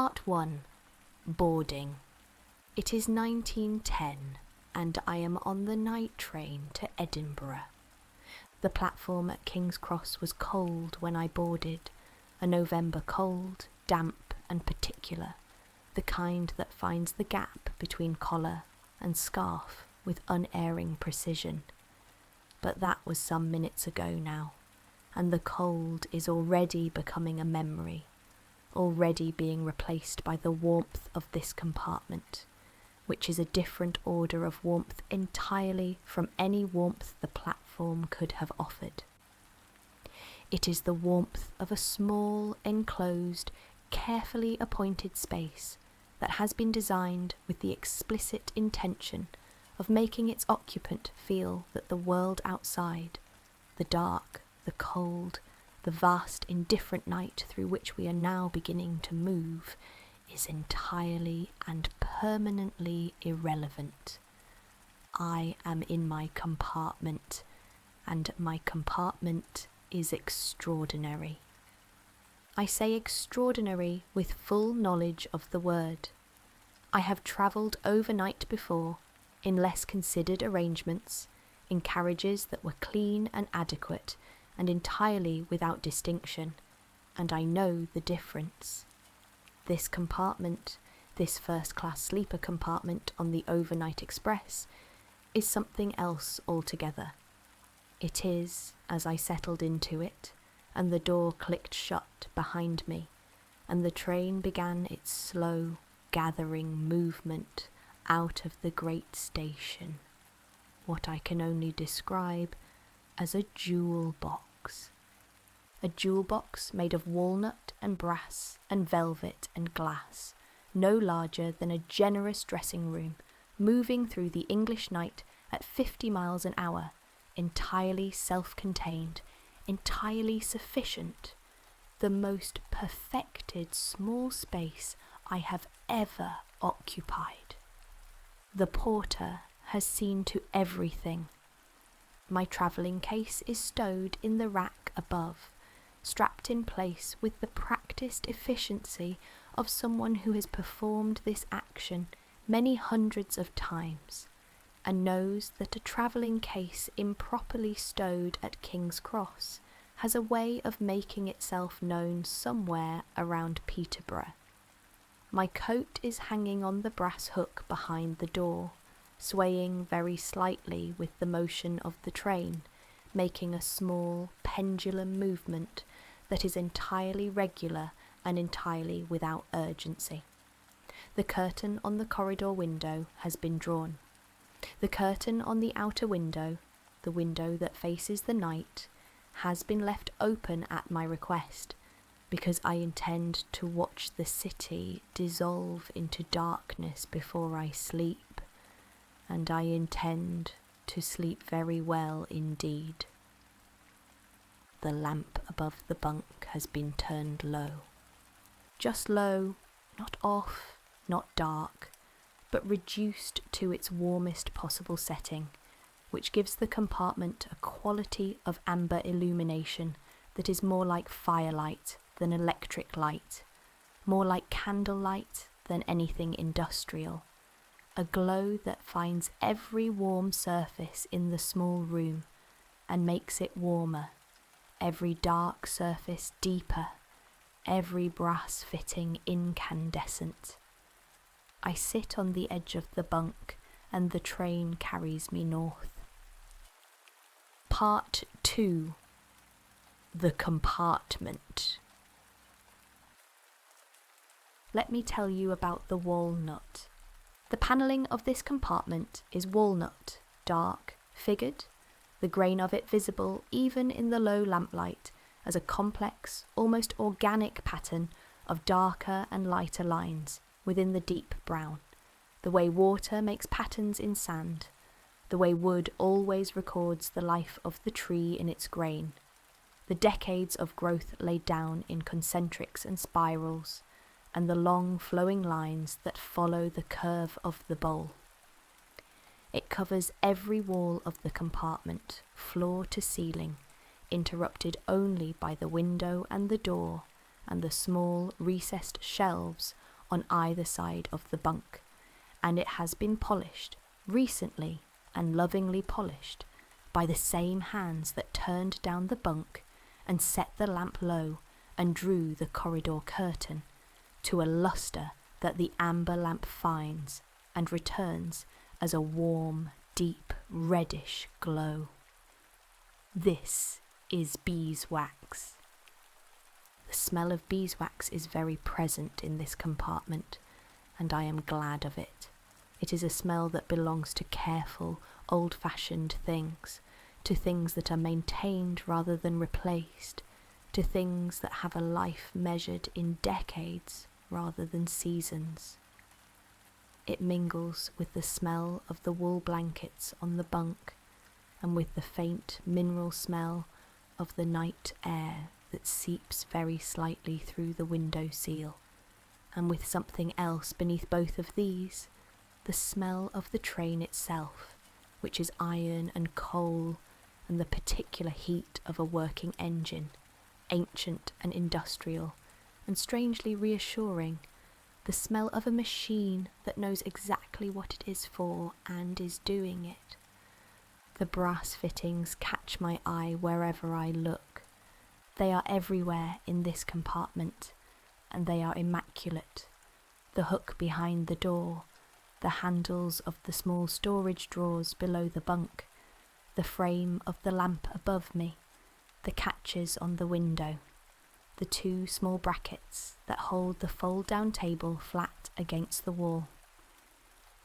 Part 1. Boarding. It is 1910 and I am on the night train to Edinburgh. The platform at King's Cross was cold when I boarded, a November cold, damp and particular, the kind that finds the gap between collar and scarf with unerring precision. But that was some minutes ago now, and the cold is already becoming a memory, already being replaced by the warmth of this compartment, which is a different order of warmth entirely from any warmth the platform could have offered. It is the warmth of a small, enclosed, carefully appointed space that has been designed with the explicit intention of making its occupant feel that the world outside, the dark, the cold, the vast indifferent night through which we are now beginning to move, is entirely and permanently irrelevant. I am in my compartment, and my compartment is extraordinary. I say extraordinary with full knowledge of the word. I have travelled overnight before, in less considered arrangements, in carriages that were clean and adequate, and entirely without distinction, and I know the difference. This compartment, this first-class sleeper compartment on the overnight express, is something else altogether. It is, as I settled into it, and the door clicked shut behind me, and the train began its slow, gathering movement out of the great station, what I can only describe as a jewel box. A jewel box made of walnut and brass and velvet and glass, no larger than a generous dressing room, moving through the English night at 50 miles an hour, entirely self-contained, entirely sufficient, the most perfected small space I have ever occupied. The porter has seen to everything. My travelling case is stowed in the rack above, strapped in place with the practised efficiency of someone who has performed this action many hundreds of times, and knows that a travelling case improperly stowed at King's Cross has a way of making itself known somewhere around Peterborough. My coat is hanging on the brass hook behind the door, swaying very slightly with the motion of the train, making a small pendulum movement that is entirely regular and entirely without urgency. The curtain on the corridor window has been drawn. The curtain on the outer window, the window that faces the night, has been left open at my request, because I intend to watch the city dissolve into darkness before I sleep, and I intend to sleep very well indeed. The lamp above the bunk has been turned low. Just low, not off, not dark, but reduced to its warmest possible setting, which gives the compartment a quality of amber illumination that is more like firelight than electric light, more like candlelight than anything industrial, a glow that finds every warm surface in the small room and makes it warmer, every dark surface deeper, every brass fitting incandescent. I sit on the edge of the bunk and the train carries me north. Part 2. The compartment. Let me tell you about the walnut. The panelling of this compartment is walnut, dark, figured, the grain of it visible even in the low lamplight as a complex, almost organic pattern of darker and lighter lines within the deep brown, the way water makes patterns in sand, the way wood always records the life of the tree in its grain, the decades of growth laid down in concentrics and spirals, and the long flowing lines that follow the curve of the bowl. It covers every wall of the compartment, floor to ceiling, interrupted only by the window and the door, and the small recessed shelves on either side of the bunk, and it has been polished, recently and lovingly polished, by the same hands that turned down the bunk and set the lamp low and drew the corridor curtain to a lustre that the amber lamp finds and returns as a warm, deep, reddish glow. This is beeswax. The smell of beeswax is very present in this compartment, and I am glad of it. It is a smell that belongs to careful, old-fashioned things, to things that are maintained rather than replaced, to things that have a life measured in decades rather than seasons. It mingles with the smell of the wool blankets on the bunk, and with the faint mineral smell of the night air that seeps very slightly through the window seal, and with something else beneath both of these, the smell of the train itself, which is iron and coal and the particular heat of a working engine, ancient and industrial, and strangely reassuring, the smell of a machine that knows exactly what it is for and is doing it. The brass fittings catch my eye wherever I look. They are everywhere in this compartment, and they are immaculate. The hook behind the door, the handles of the small storage drawers below the bunk, the frame of the lamp above me, the catches on the window, the two small brackets that hold the fold-down table flat against the wall.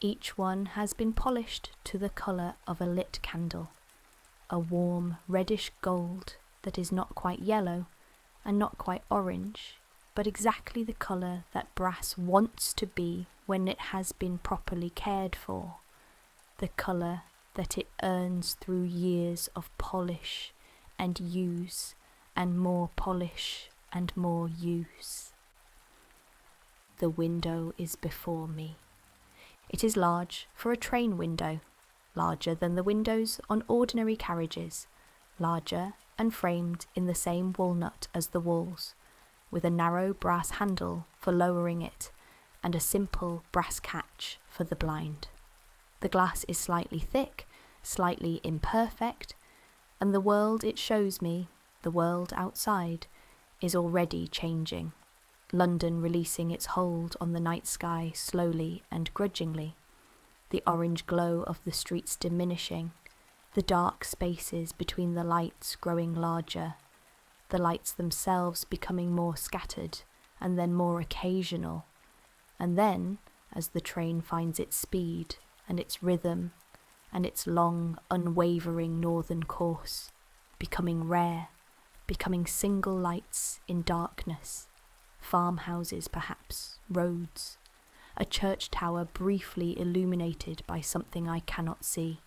Each one has been polished to the colour of a lit candle, a warm reddish gold that is not quite yellow and not quite orange, but exactly the colour that brass wants to be when it has been properly cared for, the colour that it earns through years of polish and use and more polish and more use. The window is before me. It is large for a train window, larger than the windows on ordinary carriages, larger and framed in the same walnut as the walls, with a narrow brass handle for lowering it and a simple brass catch for the blind. The glass is slightly thick, slightly imperfect, and the world it shows me, the world outside, is already changing. London releasing its hold on the night sky slowly and grudgingly, the orange glow of the streets diminishing, the dark spaces between the lights growing larger, the lights themselves becoming more scattered and then more occasional, and then, as the train finds its speed and its rhythm and its long, unwavering northern course, becoming rare, becoming single lights in darkness, farmhouses perhaps, roads, a church tower briefly illuminated by something I cannot see,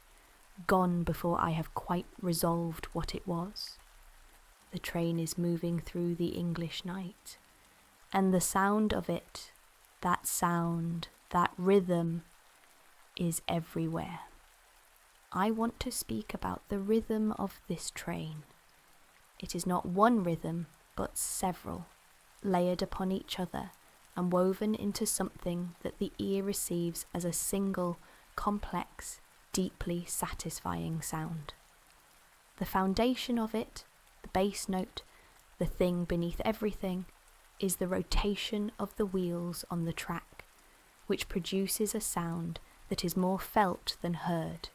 gone before I have quite resolved what it was. The train is moving through the English night, and the sound of it, that sound, that rhythm, is everywhere. I want to speak about the rhythm of this train. It is not one rhythm, but several, layered upon each other and woven into something that the ear receives as a single, complex, deeply satisfying sound. The foundation of it, the bass note, the thing beneath everything, is the rotation of the wheels on the track, which produces a sound that is more felt than heard,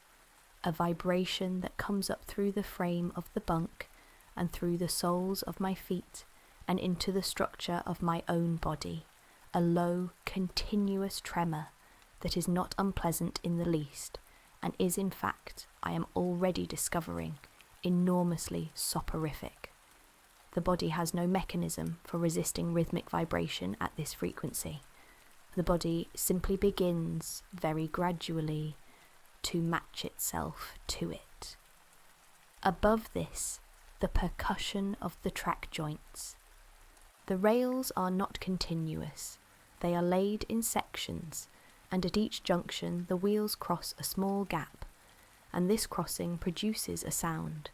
a vibration that comes up through the frame of the bunk and through the soles of my feet and into the structure of my own body, a low, continuous tremor that is not unpleasant in the least, and is in fact, I am already discovering, enormously soporific. The body has no mechanism for resisting rhythmic vibration at this frequency. The body simply begins, very gradually, to match itself to it. Above this, the percussion of the track joints. The rails are not continuous. They are laid in sections, and at each junction the wheels cross a small gap, and this crossing produces a sound,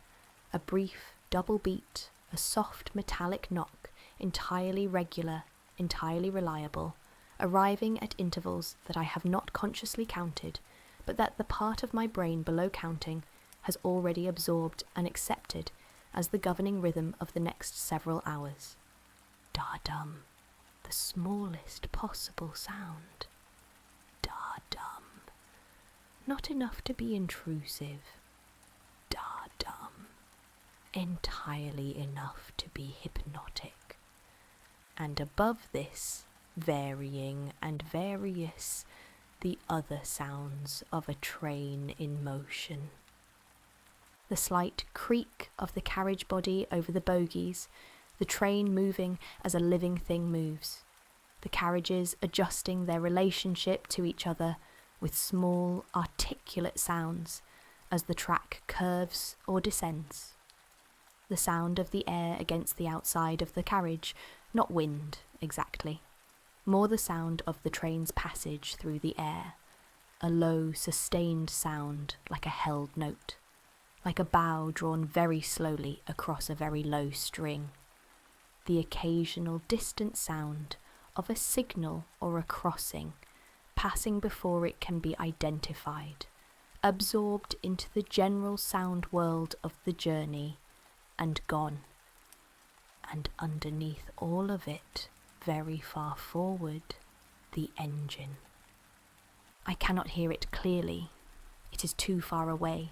a brief double beat, a soft metallic knock, entirely regular, entirely reliable, arriving at intervals that I have not consciously counted, but that the part of my brain below counting has already absorbed and accepted as the governing rhythm of the next several hours. Da-dum, the smallest possible sound. Da-dum, not enough to be intrusive. Da-dum, entirely enough to be hypnotic. And above this, varying and various, the other sounds of a train in motion. The slight creak of the carriage body over the bogies, the train moving as a living thing moves, the carriages adjusting their relationship to each other with small, articulate sounds as the track curves or descends. The sound of the air against the outside of the carriage, not wind exactly, more the sound of the train's passage through the air, a low, sustained sound like a held note, like a bow drawn very slowly across a very low string. The occasional distant sound of a signal or a crossing, passing before it can be identified, absorbed into the general sound world of the journey, and gone. And underneath all of it, very far forward, the engine. I cannot hear it clearly. It is too far away,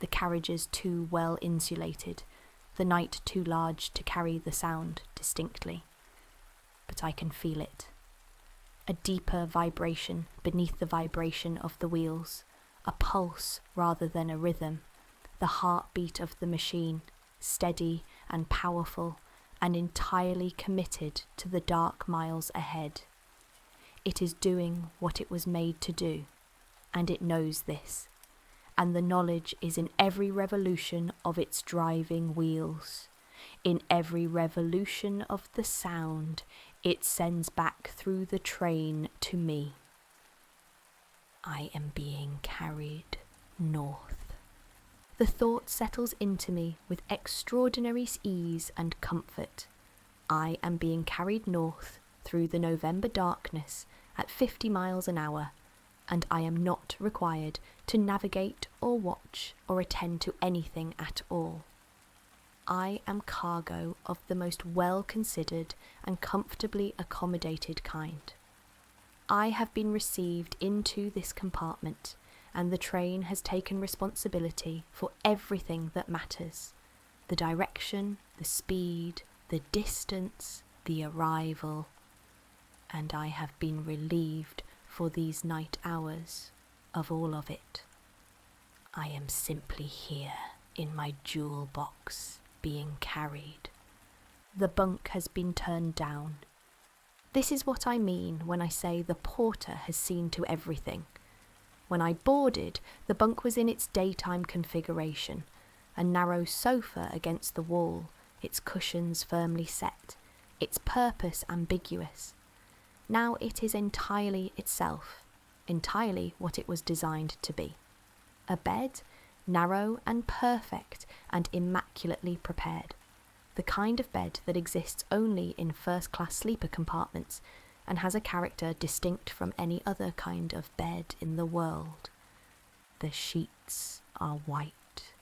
the carriages too well insulated, the night too large to carry the sound distinctly. But I can feel it. A deeper vibration beneath the vibration of the wheels, a pulse rather than a rhythm, the heartbeat of the machine, steady and powerful and entirely committed to the dark miles ahead. It is doing what it was made to do, and it knows this, and the knowledge is in every revolution of its driving wheels, in every revolution of the sound it sends back through the train to me. I am being carried north. The thought settles into me with extraordinary ease and comfort. I am being carried north through the November darkness at 50 miles an hour, and I am not required to navigate or watch or attend to anything at all. I am cargo of the most well-considered and comfortably accommodated kind. I have been received into this compartment, and the train has taken responsibility for everything that matters: the direction, the speed, the distance, the arrival. And I have been relieved for these night hours of all of it. I am simply here in my jewel box, being carried. The bunk has been turned down. This is what I mean when I say the porter has seen to everything. When I boarded, the bunk was in its daytime configuration, a narrow sofa against the wall, its cushions firmly set, its purpose ambiguous. Now it is entirely itself, entirely what it was designed to be. A bed, narrow and perfect and immaculately prepared. The kind of bed that exists only in first-class sleeper compartments and has a character distinct from any other kind of bed in the world. The sheets are white.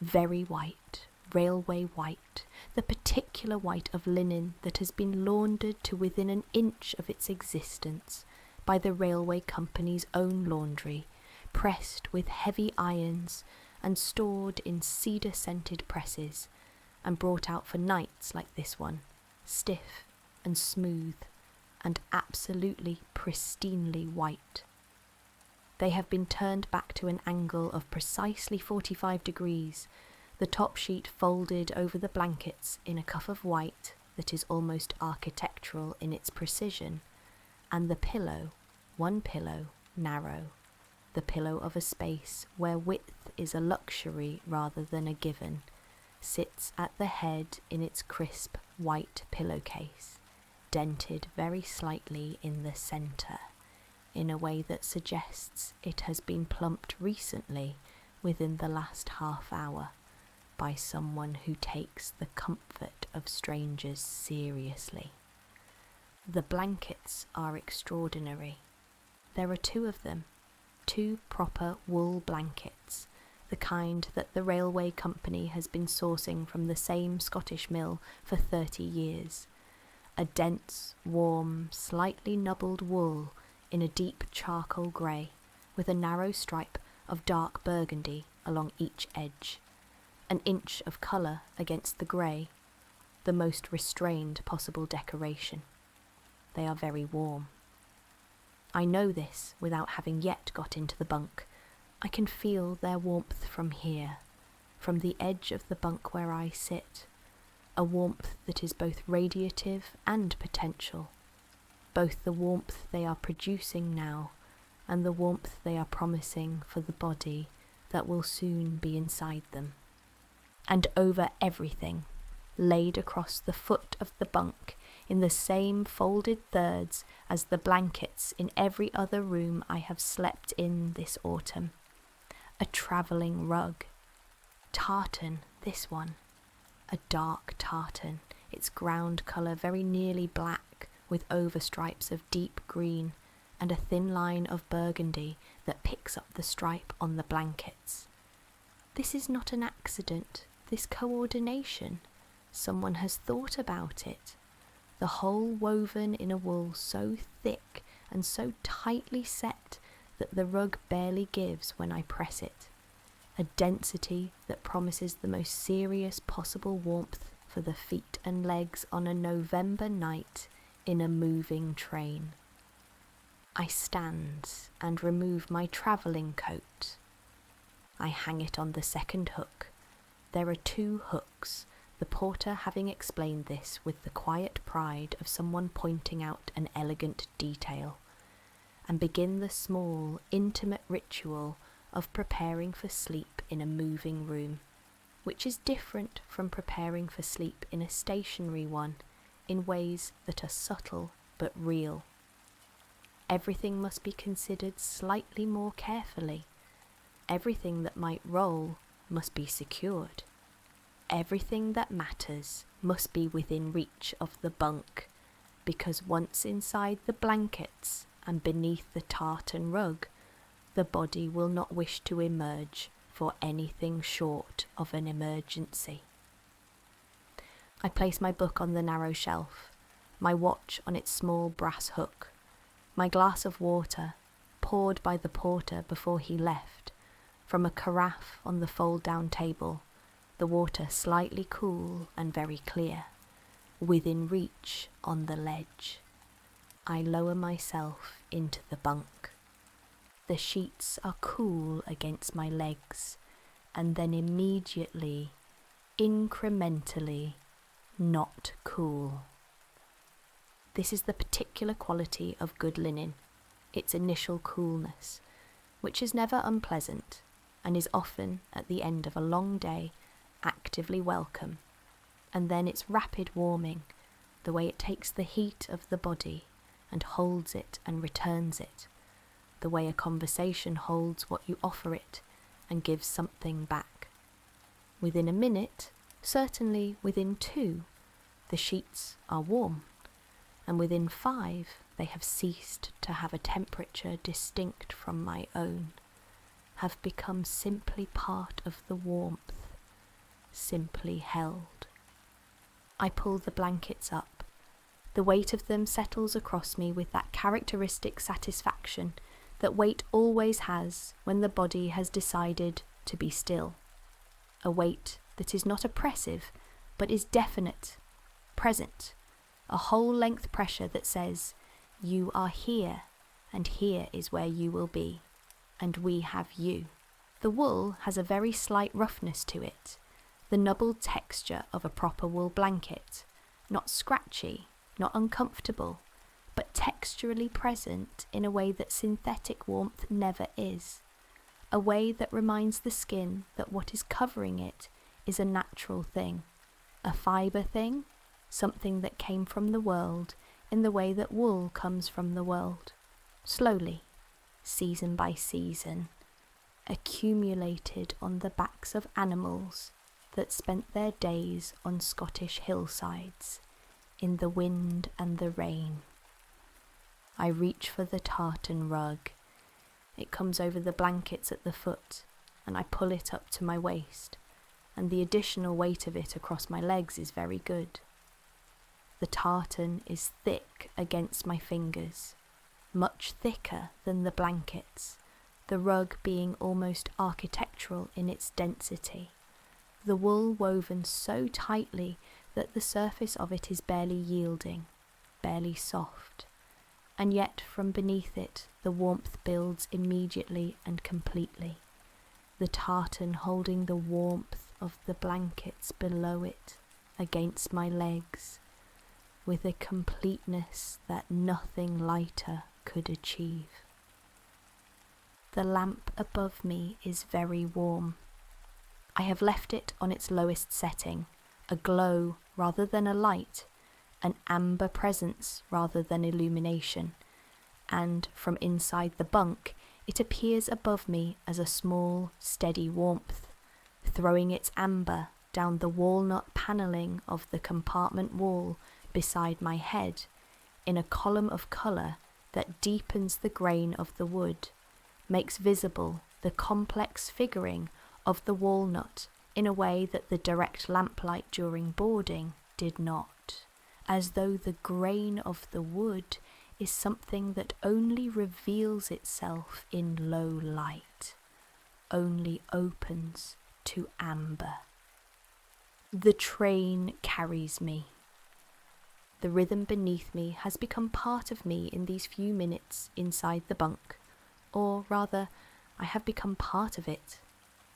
Very white, railway white, the particular white of linen that has been laundered to within an inch of its existence by the railway company's own laundry, pressed with heavy irons and stored in cedar-scented presses, and brought out for nights like this one, stiff and smooth and absolutely pristinely white. They have been turned back to an angle of precisely 45 degrees, the top sheet folded over the blankets in a cuff of white that is almost architectural in its precision, and the pillow, one pillow, narrow, the pillow of a space where width is a luxury rather than a given, sits at the head in its crisp white pillowcase, dented very slightly in the centre, in a way that suggests it has been plumped recently within the last half hour by someone who takes the comfort of strangers seriously. The blankets are extraordinary. There are two of them, two proper wool blankets, the kind that the railway company has been sourcing from the same Scottish mill for 30 years. A dense, warm, slightly nubbled wool in a deep charcoal grey, with a narrow stripe of dark burgundy along each edge. An inch of colour against the grey, the most restrained possible decoration. They are very warm. I know this without having yet got into the bunk. I can feel their warmth from here, from the edge of the bunk where I sit, a warmth that is both radiative and potential, both the warmth they are producing now and the warmth they are promising for the body that will soon be inside them. And over everything, laid across the foot of the bunk in the same folded thirds as the blankets in every other room I have slept in this autumn, a travelling rug. Tartan, this one. A dark tartan, its ground colour very nearly black with overstripes of deep green and a thin line of burgundy that picks up the stripe on the blankets. This is not an accident, this coordination. Someone has thought about it. The whole woven in a wool so thick and so tightly set that the rug barely gives when I press it. A density that promises the most serious possible warmth for the feet and legs on a November night in a moving train. I stand and remove my travelling coat. I hang it on the second hook. There are 2 hooks, the porter having explained this with the quiet pride of someone pointing out an elegant detail, and begin the small, intimate ritual of preparing for sleep in a moving room, which is different from preparing for sleep in a stationary one in ways that are subtle but real. Everything must be considered slightly more carefully. Everything that might roll must be secured. Everything that matters must be within reach of the bunk, because once inside the blankets and beneath the tartan rug, the body will not wish to emerge for anything short of an emergency. I place my book on the narrow shelf, my watch on its small brass hook, my glass of water, poured by the porter before he left, from a carafe on the fold-down table, the water slightly cool and very clear, within reach on the ledge. I lower myself into the bunk. The sheets are cool against my legs, and then immediately, incrementally, not cool. This is the particular quality of good linen, its initial coolness, which is never unpleasant, and is often, at the end of a long day, actively welcome, and then its rapid warming, the way it takes the heat of the body and holds it and returns it, the way a conversation holds what you offer it and gives something back. Within a minute, certainly within 2, the sheets are warm, and within 5 they have ceased to have a temperature distinct from my own, have become simply part of the warmth, simply held. I pull the blankets up. The weight of them settles across me with that characteristic satisfaction that weight always has when the body has decided to be still. A weight that is not oppressive, but is definite, present, a whole-length pressure that says, you are here, and here is where you will be, and we have you. The wool has a very slight roughness to it, the nubbled texture of a proper wool blanket, not scratchy, not uncomfortable, but texturally present in a way that synthetic warmth never is, a way that reminds the skin that what is covering it is a natural thing, a fibre thing, something that came from the world in the way that wool comes from the world, slowly, season by season, accumulated on the backs of animals that spent their days on Scottish hillsides, in the wind and the rain, I reach for the tartan rug. It comes over the blankets at the foot, and I pull it up to my waist, and the additional weight of it across my legs is very good. The tartan is thick against my fingers, much thicker than the blankets, the rug being almost architectural in its density, the wool woven so tightly that the surface of it is barely yielding, barely soft, and yet from beneath it the warmth builds immediately and completely, the tartan holding the warmth of the blankets below it against my legs, with a completeness that nothing lighter could achieve. The lamp above me is very warm. I have left it on its lowest setting, a glow rather than a light, an amber presence rather than illumination, and from inside the bunk it appears above me as a small, steady warmth, throwing its amber down the walnut panelling of the compartment wall beside my head in a column of colour that deepens the grain of the wood, makes visible the complex figuring of the walnut in a way that the direct lamplight during boarding did not, as though the grain of the wood is something that only reveals itself in low light, only opens to amber. The train carries me. The rhythm beneath me has become part of me in these few minutes inside the bunk, or rather, I have become part of it.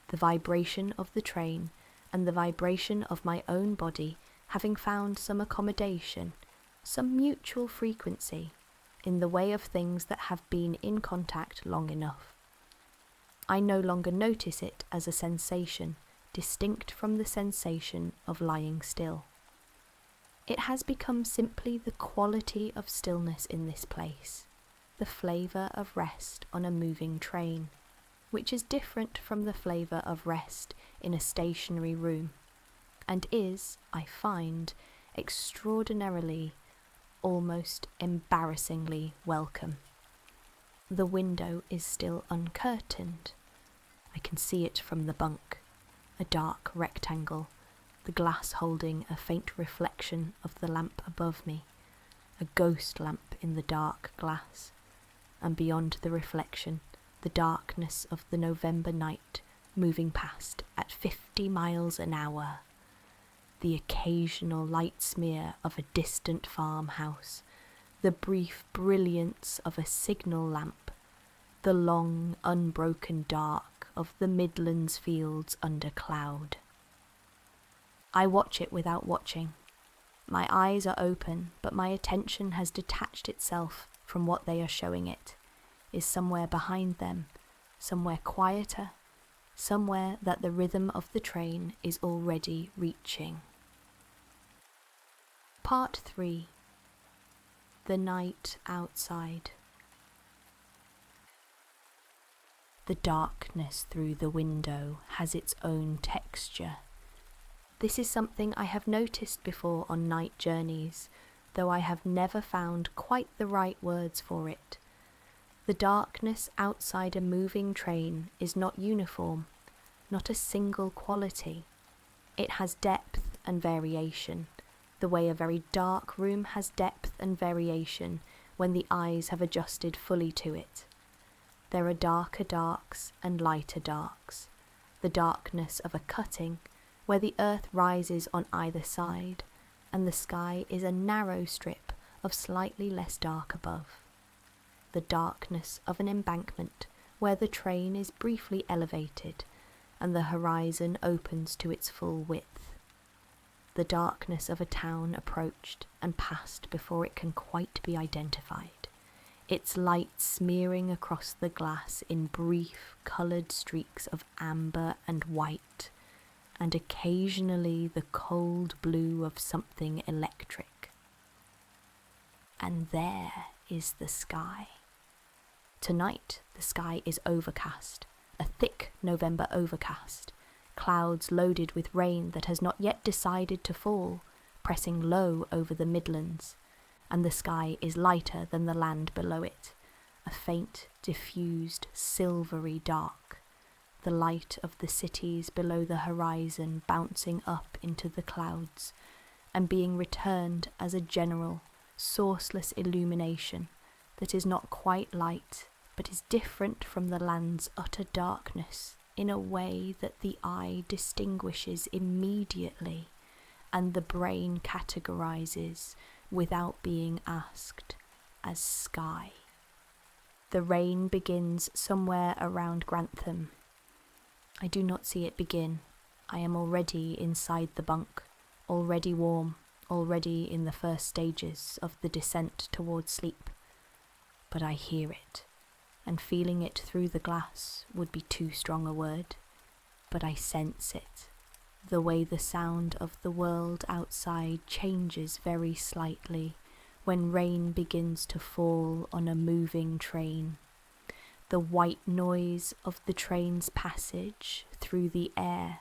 The vibration of the train and the vibration of my own body having found some accommodation, some mutual frequency, in the way of things that have been in contact long enough. I no longer notice it as a sensation distinct from the sensation of lying still. It has become simply the quality of stillness in this place, the flavour of rest on a moving train, which is different from the flavour of rest in a stationary room, and is, I find, extraordinarily, almost embarrassingly welcome. The window is still uncurtained. I can see it from the bunk, a dark rectangle, the glass holding a faint reflection of the lamp above me, a ghost lamp in the dark glass, and beyond the reflection, the darkness of the November night moving past at 50 miles an hour, the occasional light smear of a distant farmhouse, the brief brilliance of a signal lamp, the long, unbroken dark of the Midlands fields under cloud. I watch it without watching. My eyes are open, but my attention has detached itself from what they are showing it, is somewhere behind them, somewhere quieter, somewhere that the rhythm of the train is already reaching. Part 3. The night outside. The darkness through the window has its own texture. This is something I have noticed before on night journeys, though I have never found quite the right words for it. The darkness outside a moving train is not uniform, not a single quality. It has depth and variation, the way a very dark room has depth and variation when the eyes have adjusted fully to it. There are darker darks and lighter darks, the darkness of a cutting, where the earth rises on either side, and the sky is a narrow strip of slightly less dark above. The darkness of an embankment, where the train is briefly elevated, and the horizon opens to its full width. The darkness of a town approached and passed before it can quite be identified, its light smearing across the glass in brief, coloured streaks of amber and white, and occasionally the cold blue of something electric. And there is the sky. Tonight the sky is overcast, a thick November overcast, clouds loaded with rain that has not yet decided to fall, pressing low over the Midlands, and the sky is lighter than the land below it, a faint, diffused, silvery dark, the light of the cities below the horizon bouncing up into the clouds and being returned as a general, sourceless illumination that is not quite light, but is different from the land's utter darkness in a way that the eye distinguishes immediately and the brain categorizes without being asked as sky. The rain begins somewhere around Grantham. I do not see it begin. I am already inside the bunk, already warm, already in the first stages of the descent towards sleep. But I hear it, and feeling it through the glass would be too strong a word, but I sense it, the way the sound of the world outside changes very slightly when rain begins to fall on a moving train. The white noise of the train's passage through the air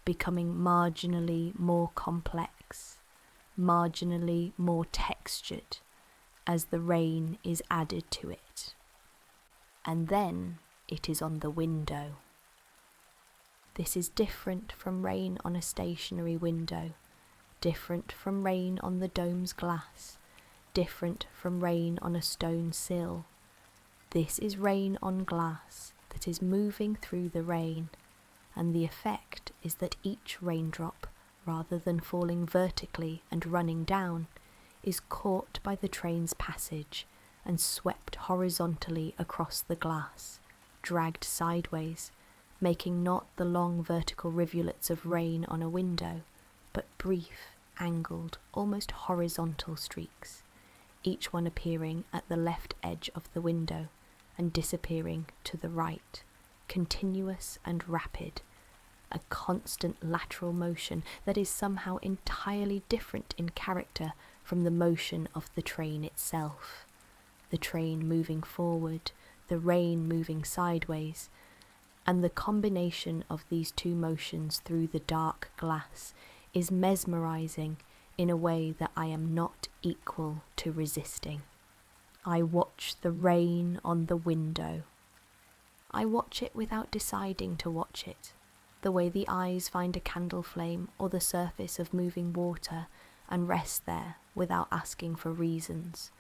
becoming marginally more complex, marginally more textured as the rain is added to it. And then it is on the window. This is different from rain on a stationary window, different from rain on the dome's glass, different from rain on a stone sill. This is rain on glass that is moving through the rain, and the effect is that each raindrop, rather than falling vertically and running down, is caught by the train's passage and swept horizontally across the glass, dragged sideways, making not the long vertical rivulets of rain on a window, but brief, angled, almost horizontal streaks, each one appearing at the left edge of the window and disappearing to the right, continuous and rapid, a constant lateral motion that is somehow entirely different in character from the motion of the train itself. The train moving forward, the rain moving sideways, and the combination of these two motions through the dark glass is mesmerizing in a way that I am not equal to resisting. I watch the rain on the window. I watch it without deciding to watch it, the way the eyes find a candle flame or the surface of moving water and rest there without asking for reasons.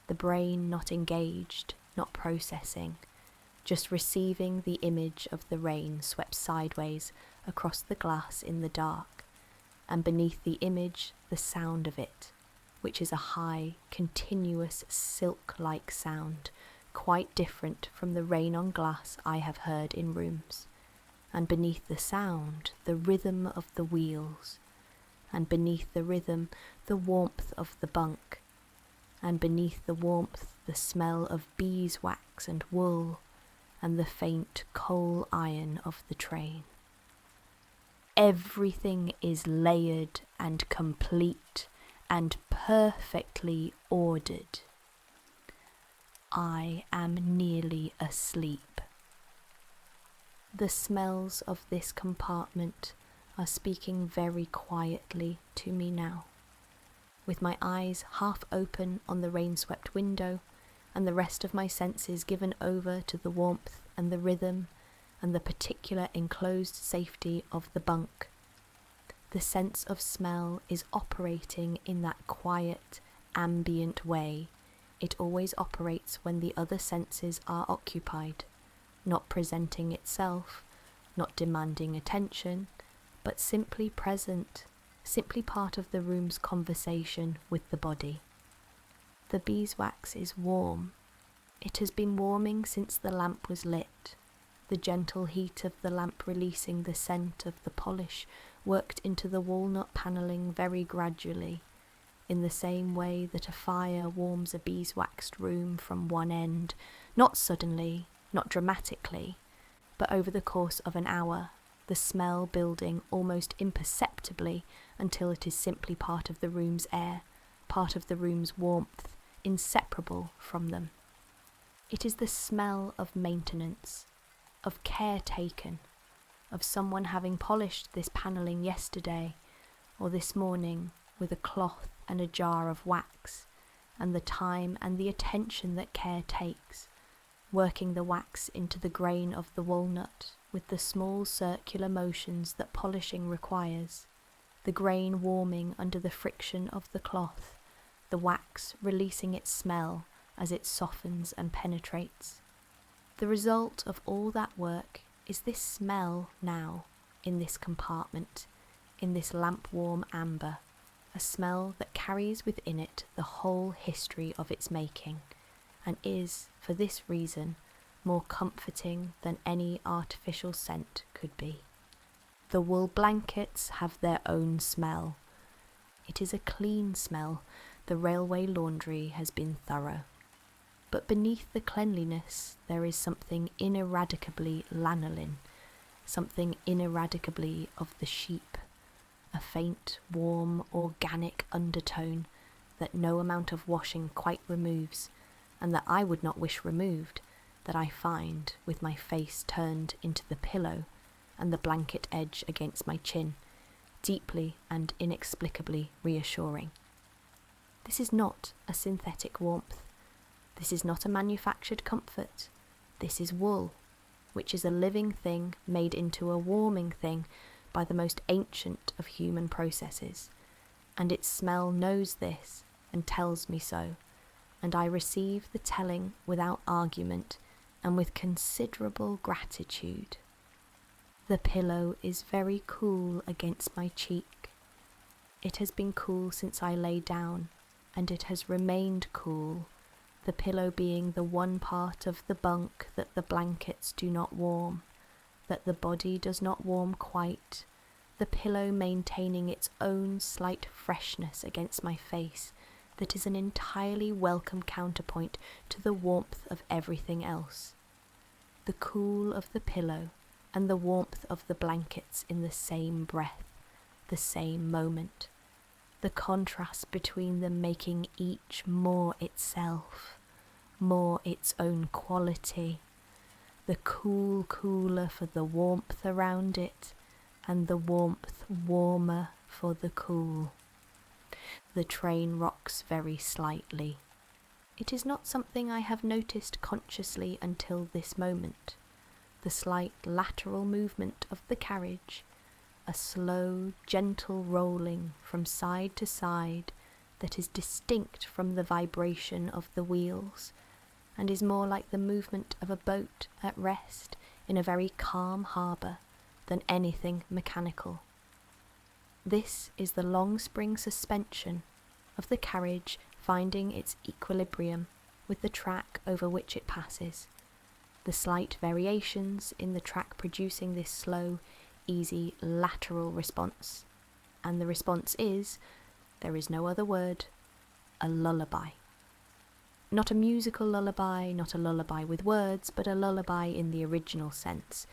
The brain not engaged, not processing, just receiving the image of the rain swept sideways across the glass in the dark, and beneath the image the sound of it, which is a high, continuous, silk-like sound, quite different from the rain on glass I have heard in rooms. And beneath the sound, the rhythm of the wheels, and beneath the rhythm, the warmth of the bunk, and beneath the warmth, the smell of beeswax and wool, and the faint coal iron of the train. Everything is layered and complete and perfectly ordered. I am nearly asleep. The smells of this compartment are speaking very quietly to me now, with my eyes half open on the rain-swept window and the rest of my senses given over to the warmth and the rhythm and the particular enclosed safety of the bunk. The sense of smell is operating in that quiet, ambient way it always operates when the other senses are occupied, not presenting itself, not demanding attention, but simply present, simply part of the room's conversation with the body. The beeswax is warm. It has been warming since the lamp was lit. The gentle heat of the lamp releasing the scent of the polish worked into the walnut panelling very gradually, in the same way that a fire warms a beeswaxed room from one end, not suddenly, not dramatically, but over the course of an hour, the smell building almost imperceptibly until it is simply part of the room's air, part of the room's warmth, inseparable from them. It is the smell of maintenance, of care taken, of someone having polished this panelling yesterday or this morning with a cloth and a jar of wax, and the time and the attention that care takes, working the wax into the grain of the walnut with the small circular motions that polishing requires, the grain warming under the friction of the cloth, the wax releasing its smell as it softens and penetrates. The result of all that work is this smell now, in this compartment, in this lamp-warm amber, a smell that carries within it the whole history of its making, and is, for this reason, more comforting than any artificial scent could be. The wool blankets have their own smell. It is a clean smell. The railway laundry has been thorough. But beneath the cleanliness there is something ineradicably lanolin, something ineradicably of the sheep, a faint, warm, organic undertone that no amount of washing quite removes, and that I would not wish removed, that I find with my face turned into the pillow and the blanket edge against my chin, deeply and inexplicably reassuring. This is not a synthetic warmth. This is not a manufactured comfort. This is wool, which is a living thing made into a warming thing by the most ancient of human processes, and its smell knows this and tells me so, and I receive the telling without argument and with considerable gratitude. The pillow is very cool against my cheek. It has been cool since I lay down, and it has remained cool, the pillow being the one part of the bunk that the blankets do not warm, that the body does not warm quite, the pillow maintaining its own slight freshness against my face that is an entirely welcome counterpoint to the warmth of everything else. The cool of the pillow and the warmth of the blankets in the same breath, the same moment, the contrast between them making each more itself, more its own quality, the cool cooler for the warmth around it, and the warmth warmer for the cool. The train rocks very slightly. It is not something I have noticed consciously until this moment. The slight lateral movement of the carriage, a slow, gentle rolling from side to side that is distinct from the vibration of the wheels, and is more like the movement of a boat at rest in a very calm harbour than anything mechanical. This is the long spring suspension of the carriage finding its equilibrium with the track over which it passes, the slight variations in the track producing this slow, easy lateral response, and the response is, there is no other word, a lullaby. Not a musical lullaby, not a lullaby with words, but a lullaby in the original sense,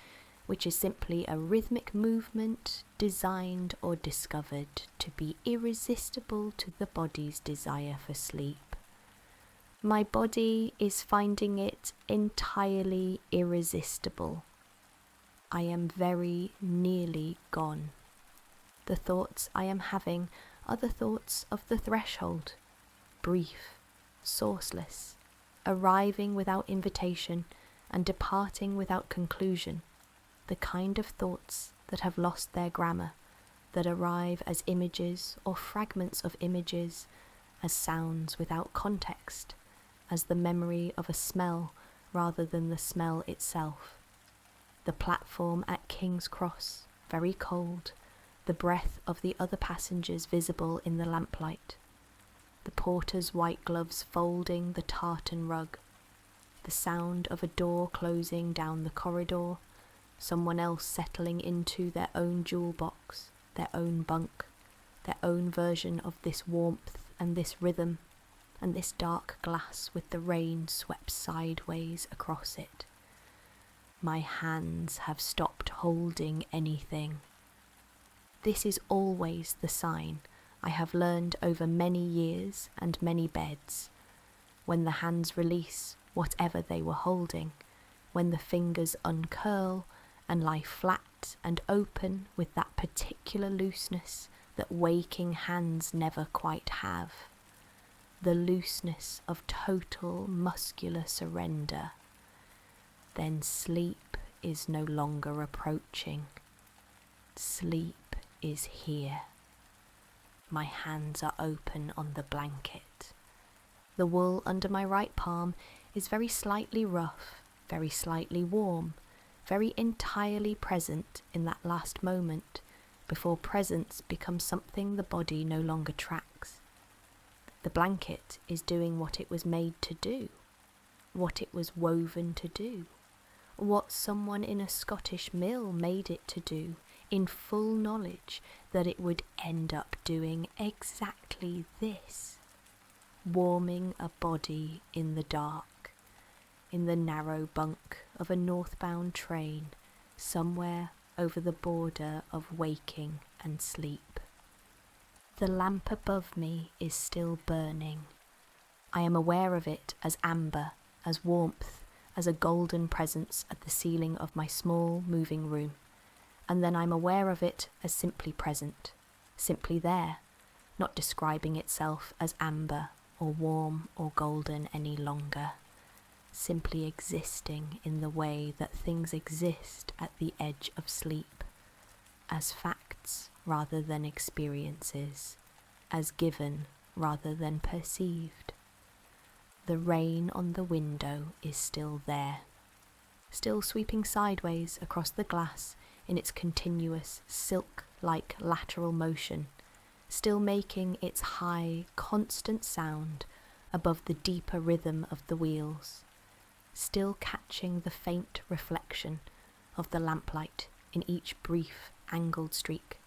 which is simply a rhythmic movement designed or discovered to be irresistible to the body's desire for sleep. My body is finding it entirely irresistible. I am very nearly gone. The thoughts I am having are the thoughts of the threshold, brief, sourceless, arriving without invitation and departing without conclusion, the kind of thoughts that have lost their grammar, that arrive as images or fragments of images, as sounds without context, as the memory of a smell rather than the smell itself. The platform at King's Cross, very cold, the breath of the other passengers visible in the lamplight, the porter's white gloves folding the tartan rug, the sound of a door closing down the corridor, someone else settling into their own jewel box, their own bunk, their own version of this warmth and this rhythm, and this dark glass with the rain swept sideways across it. My hands have stopped holding anything. This is always the sign, I have learned over many years and many beds, when the hands release whatever they were holding, when the fingers uncurl and lie flat and open with that particular looseness that waking hands never quite have. the looseness of total muscular surrender, then sleep is no longer approaching. Sleep is here. My hands are open on the blanket. The wool under my right palm is very slightly rough, very slightly warm, very entirely present in that last moment before presence becomes something the body no longer tracks. The blanket is doing what it was made to do, what it was woven to do, what someone in a Scottish mill made it to do, in full knowledge that it would end up doing exactly this, warming a body in the dark, in the narrow bunk of a northbound train, somewhere over the border of waking and sleep. The lamp above me is still burning. I am aware of it as amber, as warmth, as a golden presence at the ceiling of my small moving room. And then I'm aware of it as simply present, simply there, not describing itself as amber or warm or golden any longer, simply existing in the way that things exist at the edge of sleep, as facts rather than experiences, as given rather than perceived. The rain on the window is still there, still sweeping sideways across the glass in its continuous silk-like lateral motion, still making its high, constant sound above the deeper rhythm of the wheels, still catching the faint reflection of the lamplight in each brief, angled streak,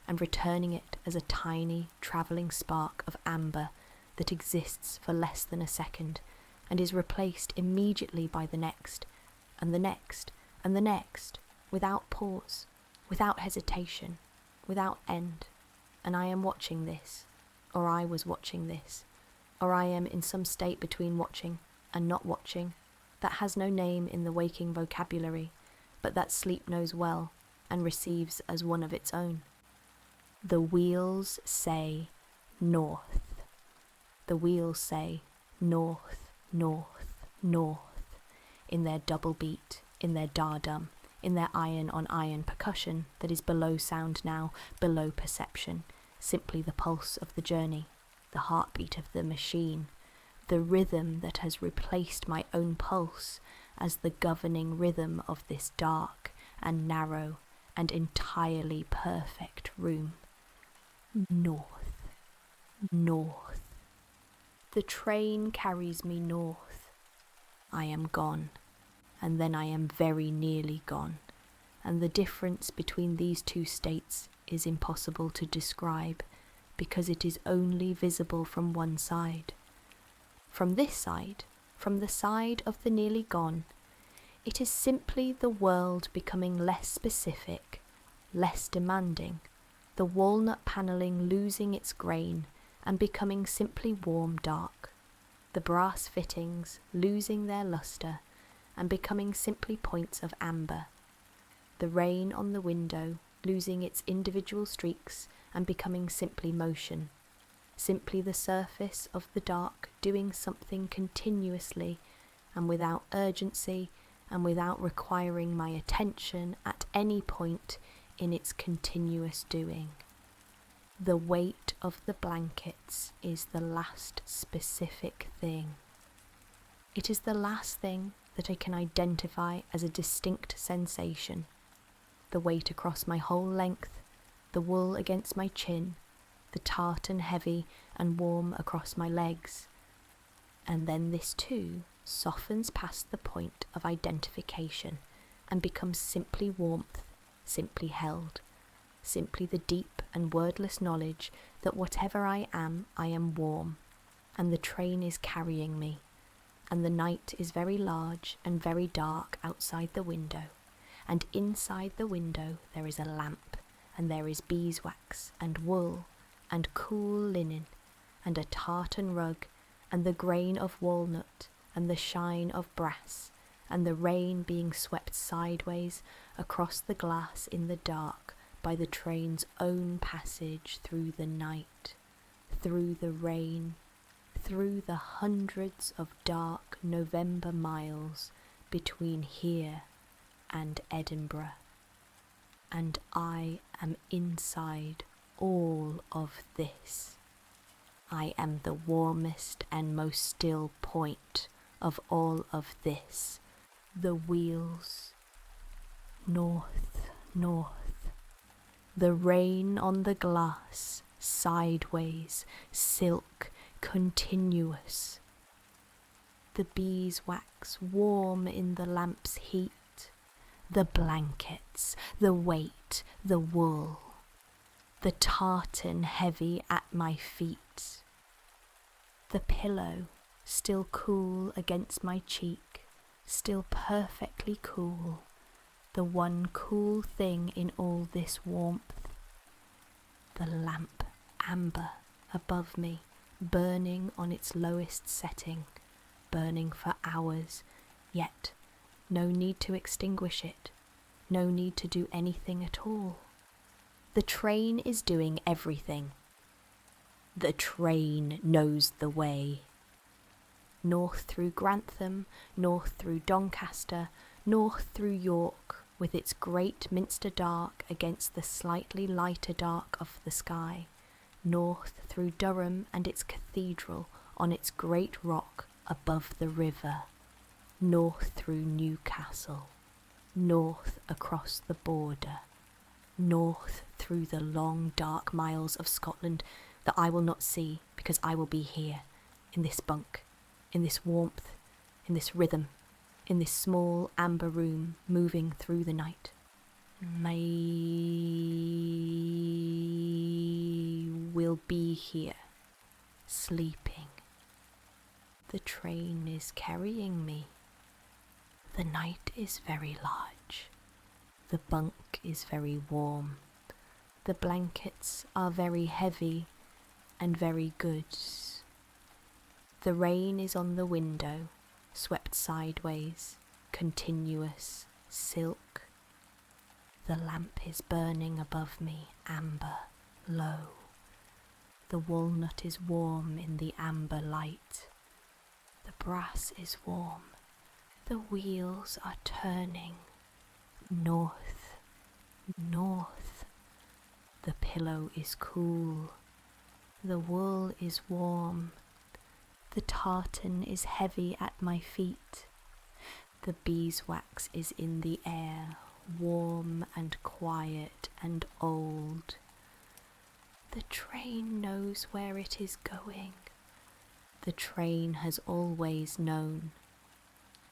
and returning it as a tiny, travelling spark of amber that exists for less than a second and is replaced immediately by the next, and the next, and the next, without pause, without hesitation, without end. And I am watching this, or I was watching this, or I am in some state between watching and not watching, that has no name in the waking vocabulary, but that sleep knows well and receives as one of its own. The wheels say north. The wheels say north, north, north, in their double beat, in their dardum, in their iron-on-iron percussion that is below sound now, below perception, simply the pulse of the journey, the heartbeat of the machine, the rhythm that has replaced my own pulse as the governing rhythm of this dark and narrow and entirely perfect room. North, north. The train carries me north. I am gone, and then I am very nearly gone, and the difference between these two states is impossible to describe because it is only visible from one side. From this side, from the side of the nearly gone, it is simply the world becoming less specific, less demanding, the walnut panelling losing its grain and becoming simply warm dark, the brass fittings losing their lustre and becoming simply points of amber, the rain on the window losing its individual streaks and becoming simply motion, simply the surface of the dark doing something continuously and without urgency and without requiring my attention at any point in its continuous doing. The weight of the blankets is the last specific thing. It is the last thing that I can identify as a distinct sensation. The weight across my whole length, the wool against my chin, the tartan heavy and warm across my legs. And then this too softens past the point of identification and becomes simply warmth, simply held, simply the deep and wordless knowledge that whatever I am warm, and the train is carrying me, and the night is very large and very dark outside the window, and inside the window there is a lamp, and there is beeswax and wool and cool linen and a tartan rug and the grain of walnut and the shine of brass and the rain being swept sideways across the glass in the dark by the train's own passage through the night, through the rain, through the hundreds of dark November miles between here and Edinburgh, and I am inside all of this. I am the warmest and most still point of all of this. The wheels, north, north. The rain on the glass, sideways, silk, continuous. The beeswax warm in the lamp's heat. The blankets, the weight, the wool. The tartan heavy at my feet. The pillow still cool against my cheek, still perfectly cool. The one cool thing in all this warmth. The lamp amber above me, burning on its lowest setting, burning for hours, yet no need to extinguish it, no need to do anything at all. The train is doing everything. The train knows the way. North through Grantham, north through Doncaster, north through York, with its great Minster dark against the slightly lighter dark of the sky, north through Durham and its cathedral on its great rock above the river, north through Newcastle, north across the border, north through the long dark miles of Scotland that I will not see because I will be here, in this bunk, in this warmth, in this rhythm, in this small amber room moving through the night. I will be here, sleeping. The train is carrying me. The night is very large. The bunk is very warm. The blankets are very heavy and very good. The rain is on the window, swept sideways, continuous, silk. The lamp is burning above me, amber, low. The walnut is warm in the amber light. The brass is warm. The wheels are turning. North, north. The pillow is cool. The wool is warm. The tartan is heavy at my feet. The beeswax is in the air, warm and quiet and old. The train knows where it is going. The train has always known.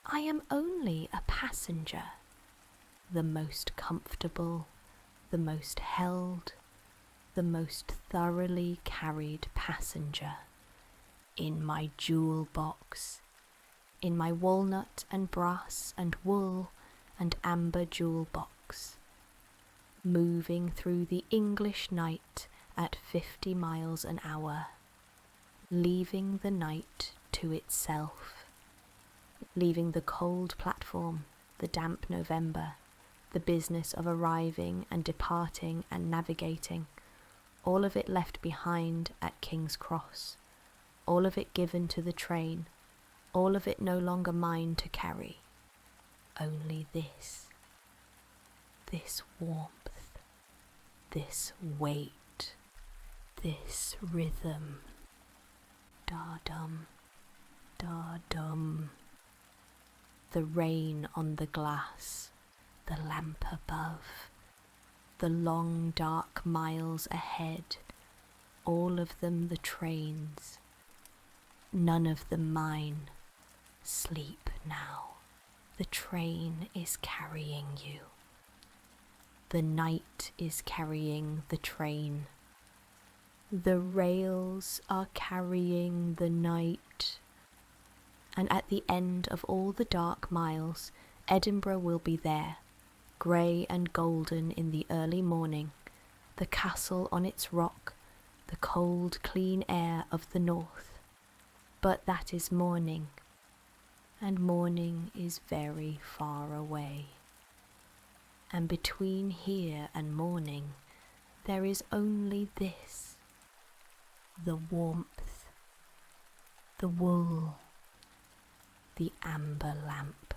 I am only a passenger, the most comfortable, the most held, the most thoroughly carried passenger, in my jewel box, in my walnut and brass and wool and amber jewel box, moving through the English night at 50 miles an hour, leaving the night to itself, leaving the cold platform, the damp November, the business of arriving and departing and navigating, all of it left behind at King's Cross, all of it given to the train, all of it no longer mine to carry. Only this warmth, this weight, this rhythm. Da-dum, da-dum. The rain on the glass, the lamp above, the long dark miles ahead, all of them the trains, none of them mine. Sleep now. The train is carrying you. The night is carrying the train. The rails are carrying the night. And at the end of all the dark miles, Edinburgh will be there, grey and golden in the early morning, the castle on its rock, the cold, clean air of the north. But that is morning, and morning is very far away. And between here and morning, there is only this, the warmth, The wool, the amber lamp,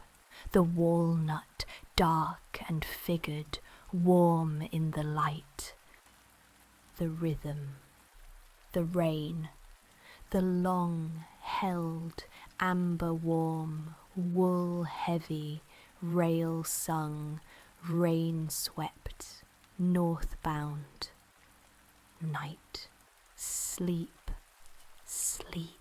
the walnut, dark and figured, warm in the light. The rhythm, the rain, the long held, amber warm, wool heavy, rail sung, rain swept, northbound. Night, sleep, sleep.